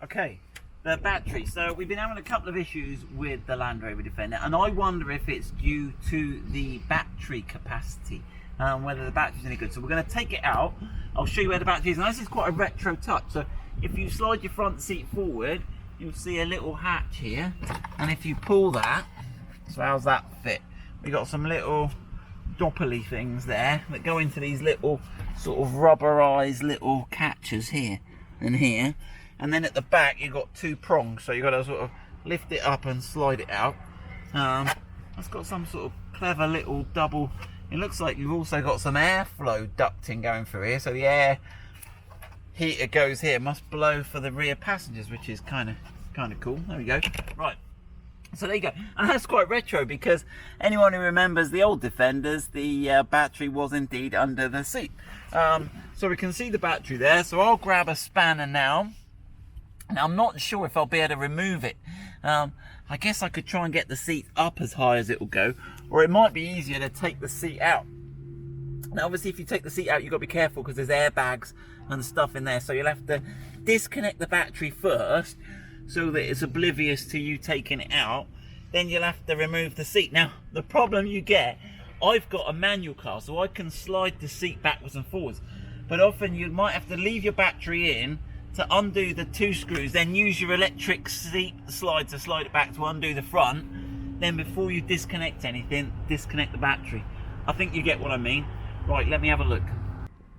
Okay, the battery. So we've been having a couple of issues with the Land Rover Defender, and I wonder if it's due to the battery capacity, whether the battery's any good. So we're going to take it out. I'll show you where the battery is. Now this is quite a retro touch. So if you slide your front seat forward, you'll see a little hatch here, and if you pull that, so how's that fit? We've got some little doppely things there that go into these little sort of rubberized little catchers here and here. And then at the back you've got two prongs, so you've got to sort of lift it up and slide it out. It's got some sort of clever little double. It looks like you've also got some airflow ducting going through here, so the air heater goes here, must blow for the rear passengers, which is kind of cool. There we go. Right, so there you go. And that's quite retro, because anyone who remembers the old Defenders, the battery was indeed under the seat. So we can see the battery there, so I'll grab a spanner now. Now I'm not sure if I'll be able to remove it. I guess I could try and get the seat up as high as it will go, or it might be easier to take the seat out. Now obviously if you take the seat out, you've got to be careful because there's airbags and stuff in there, so you'll have to disconnect the battery first so that it's oblivious to you taking it out. Then you'll have to remove the seat. Now the problem you get, I've got a manual car, so I can slide the seat backwards and forwards, but often you might have to leave your battery in to undo the two screws, then use your electric seat slide to slide it back to undo the front. Then before you disconnect anything, disconnect the battery. I think you get what I mean. Right, let me have a look.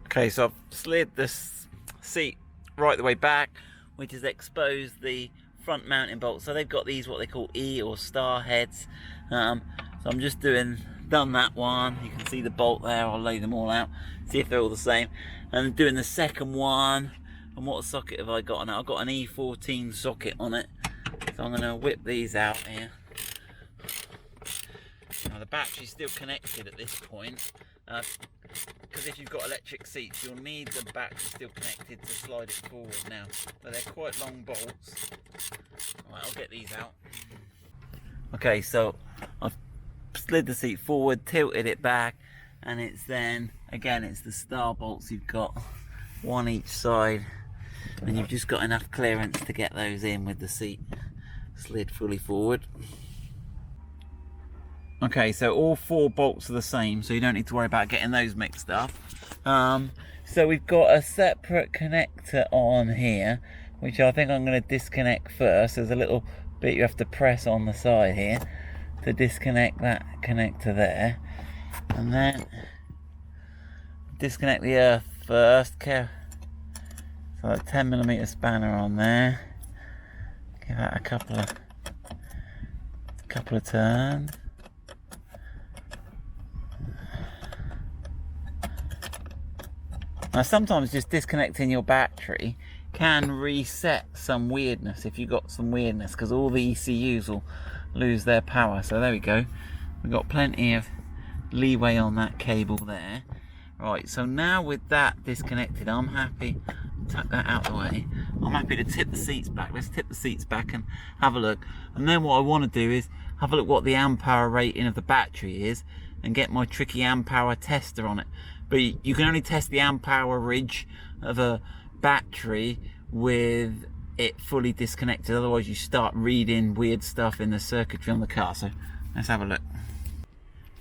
Okay, so I've slid this seat right the way back, which has exposed the front mounting bolts. So they've got these what they call E or star heads. So I'm just done that one. You can see the bolt there. I'll lay them all out, see if they're all the same. And doing the second one. And what socket have I got on it? I've got an E14 socket on it. So I'm going to whip these out here. Now the battery's still connected at this point. Because if you've got electric seats, you'll need the battery still connected to slide it forward now. But they're quite long bolts. Alright, I'll get these out. Okay, so I've slid the seat forward, tilted it back, and it's then, again, it's the star bolts you've got, one each side. And you've just got enough clearance to get those in with the seat slid fully forward. Okay, so all four bolts are the same, so you don't need to worry about getting those mixed up. So we've got a separate connector on here, which I think I'm going to disconnect first. There's a little bit you have to press on the side here to disconnect that connector there. And then disconnect the earth first. So a 10mm spanner on there. Give that a couple of turns. Now sometimes just disconnecting your battery can reset some weirdness if you've got some weirdness, because all the ECUs will lose their power. So there we go. We've got plenty of leeway on that cable there. Right, so now with that disconnected, I'm happy. Tuck that out of the way. I'm happy to tip the seats back. Let's tip the seats back and have a look. And then what I want to do is have a look what the amp hour rating of the battery is and get my tricky amp hour tester on it. But you can only test the amp hour ridge of a battery with it fully disconnected. Otherwise you start reading weird stuff in the circuitry on the car. So let's have a look.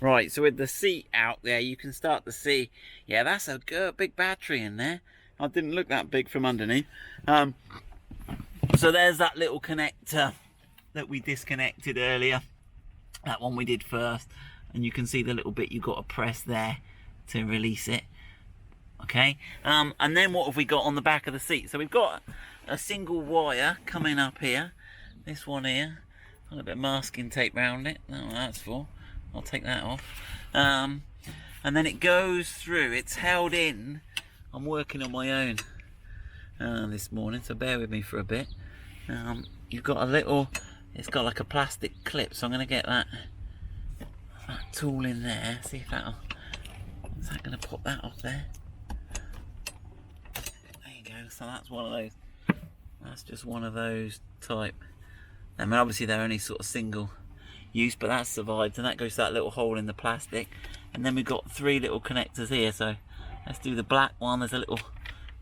Right, so with the seat out there, you can start to see, yeah, that's a good big battery in there. I didn't look that big from underneath. So there's that little connector that we disconnected earlier. That one we did first. And you can see the little bit you've got to press there to release it. Okay. And then what have we got on the back of the seat? So we've got a single wire coming up here. This one here. A little bit of masking tape around it. That's what that's for. I'll take that off. And then it goes through. It's held in. I'm working on my own this morning, so bear with me for a bit. You've got a little, it's got like a plastic clip, so I'm going to get that tool in there, see if that'll, is that going to pop that off there? There you go, so that's one of those, that's just one of those type. I mean obviously they're only sort of single use, but that survived, and that goes to that little hole in the plastic. And then we've got three little connectors here, so let's do the black one. There's a little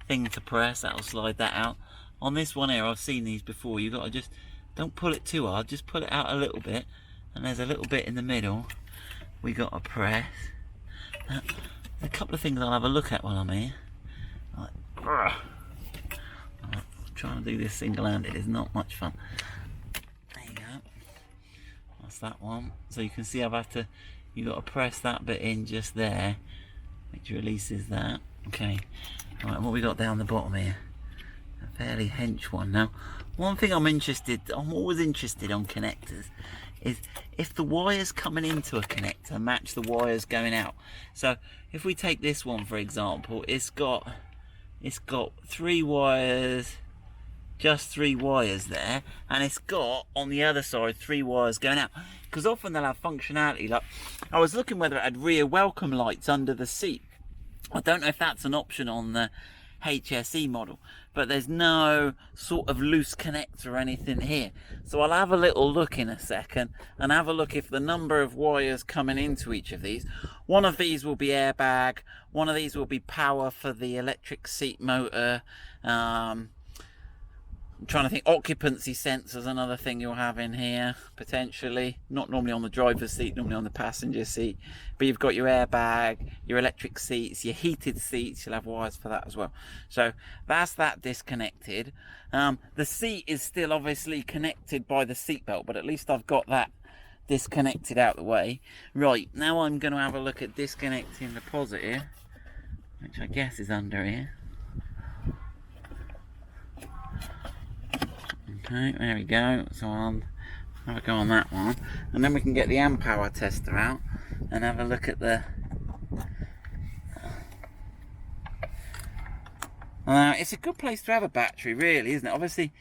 thing to press, that'll slide that out. on this one here, I've seen these before. You got to just, don't pull it too hard, just pull it out a little bit, and there's a little bit in the middle we got to press. Now, there's a couple of things I'll have a look at while I'm here. Like, trying to do this single-handed is not much fun. There you go. That's that one. So you can see I've had to, you got to press that bit in just there, which releases that. Okay. Right, and what we got down the bottom here? A fairly hench one. Now, one thing I'm always interested on connectors is if the wires coming into a connector match the wires going out. So if we take this one for example, it's got 3 wires, just 3 wires there, and it's got on the other side 3 wires going out, because often they'll have functionality. Like, I was looking whether it had rear welcome lights under the seat. I don't know if that's an option on the HSE model, but there's no sort of loose connector or anything here. So I'll have a little look in a second and have a look if the number of wires coming into each of these. One of these will be airbag, one of these will be power for the electric seat motor. I'm trying to think, occupancy sensors, another thing you'll have in here potentially, not normally on the driver's seat, normally on the passenger seat, but you've got your airbag, your electric seats, your heated seats, you'll have wires for that as well. So that's that disconnected. The seat is still obviously connected by the seat belt, but at least I've got that disconnected out the way. Right, now I'm going to have a look at disconnecting the positive, which I guess is under here. Okay, there we go. So I'll have a go on that one, and then we can get the amp hour tester out and have a look at the. It's a good place to have a battery, really, isn't it? Obviously,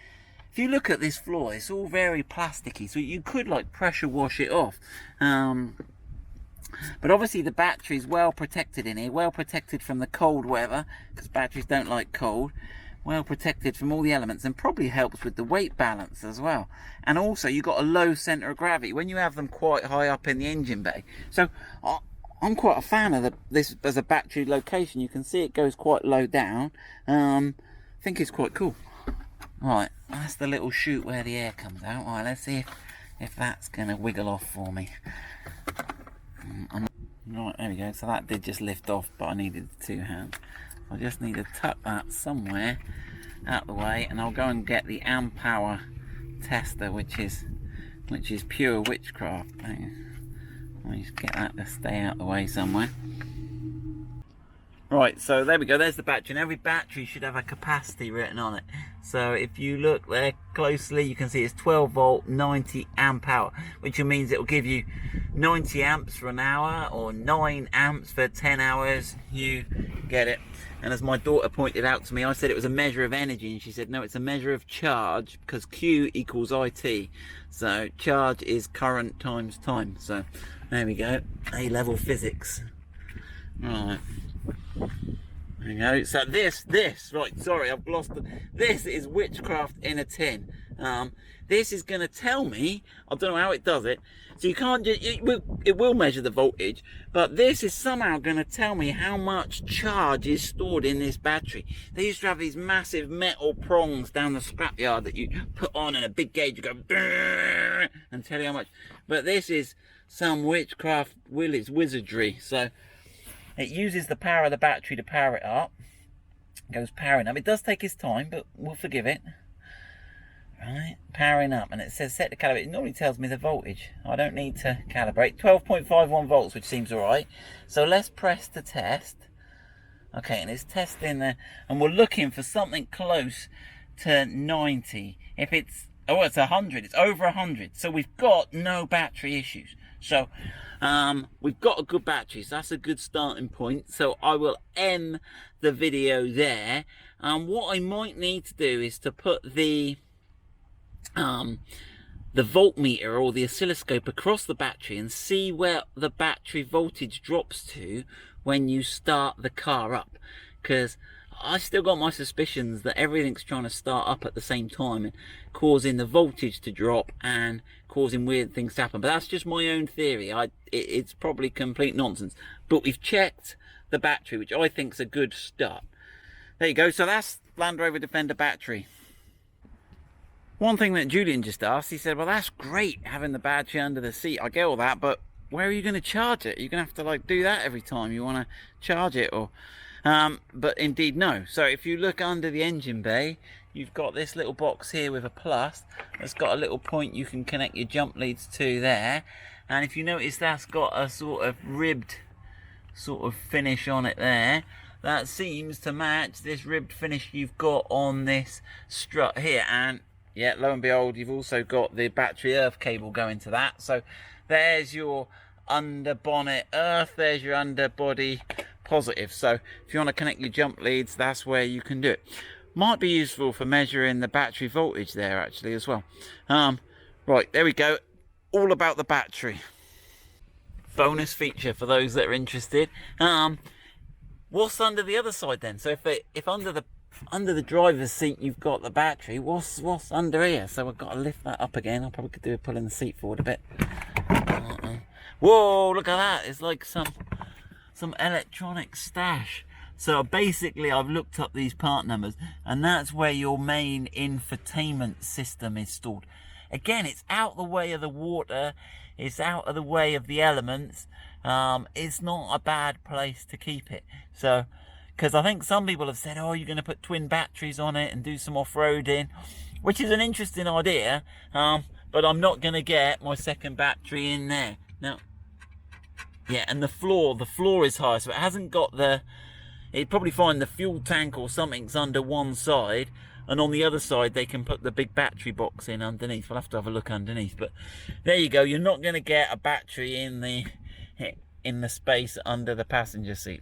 if you look at this floor, it's all very plasticky, so you could like pressure wash it off. But obviously the battery's well protected in here, well protected from the cold weather, because batteries don't like cold. Well protected from all the elements, and probably helps with the weight balance as well. And also you've got a low centre of gravity when you have them quite high up in the engine bay. So I'm quite a fan of this as a battery location. You can see it goes quite low down. I think it's quite cool. Right, that's the little chute where the air comes out. Right, let's see if that's going to wiggle off for me. Right, there we go. So that did just lift off, but I needed the 2 hands. I just need to tuck that somewhere out the way, and I'll go and get the amp hour tester, which is pure witchcraft. I'll just get that to stay out the way somewhere. Right, so there we go, there's the battery, and every battery should have a capacity written on it. So if you look there closely, you can see it's 12 volt, 90 amp hour, which means it will give you 90 amps for an hour, or 9 amps for 10 hours, you get it. And as my daughter pointed out to me, I said it was a measure of energy, and she said no, it's a measure of charge, because Q equals IT. So charge is current times time. So there we go, A-level physics. Right. There you go. So this, right, sorry, I've lost it. This is witchcraft in a tin. This is going to tell me, I don't know how it does it, so you can't just, it will measure the voltage, but this is somehow going to tell me how much charge is stored in this battery. They used to have these massive metal prongs down the scrapyard that you put on, and a big gauge, you go and tell you how much. But this is some witchcraft wizardry. So it uses the power of the battery to power it up. It goes powering up. It does take its time, but we'll forgive it. Right, powering up, and it says set to calibrate. It normally tells me the voltage. I don't need to calibrate. 12.51 volts, which seems alright. So let's press to test. Okay, and it's testing there, and we're looking for something close to 90. If it's, oh, it's 100. It's over 100. So we've got no battery issues. So we've got a good battery, so that's a good starting point. So I will end the video there. What I might need to do is to put the voltmeter or the oscilloscope across the battery and see where the battery voltage drops to when you start the car up, because I still got my suspicions that everything's trying to start up at the same time and causing the voltage to drop and causing weird things to happen. But that's just my own theory. It's probably complete nonsense, but we've checked the battery, which I think is a good start. There you go. So that's Land Rover Defender battery. One thing that Julian just asked, he said, well, that's great having the battery under the seat. I get all that, but where are you going to charge it? You're going to have to like do that every time you want to charge it, or but indeed no. So if you look under the engine bay, you've got this little box here with a plus that's got a little point you can connect your jump leads to there, and if you notice, that's got a sort of ribbed sort of finish on it there. That seems to match this ribbed finish you've got on this strut here, and yeah, lo and behold, you've also got the battery earth cable going to that. So there's your under-bonnet earth, there's your underbody positive. So if you want to connect your jump leads, that's where you can do it. Might be useful for measuring the battery voltage there actually as well. Right, there we go. All about the battery. Bonus feature for those that are interested. What's under the other side then? So if under the driver's seat you've got the battery, what's under here? So I've got to lift that up again. I probably could do it pulling the seat forward a bit. Whoa, look at that. It's like some electronic stash. So basically I've looked up these part numbers, and that's where your main infotainment system is stored. Again, it's out the way of the water, it's out of the way of the elements. It's not a bad place to keep it. So, because I think some people have said, oh, you're going to put twin batteries on it and do some off-roading, which is an interesting idea, but I'm not going to get my second battery in there. Now, yeah, and the floor is high, so it hasn't got the, you'd probably find the fuel tank or something's under one side, and on the other side they can put the big battery box in underneath. We'll have to have a look underneath, but there you go. You're not going to get a battery in the space under the passenger seat.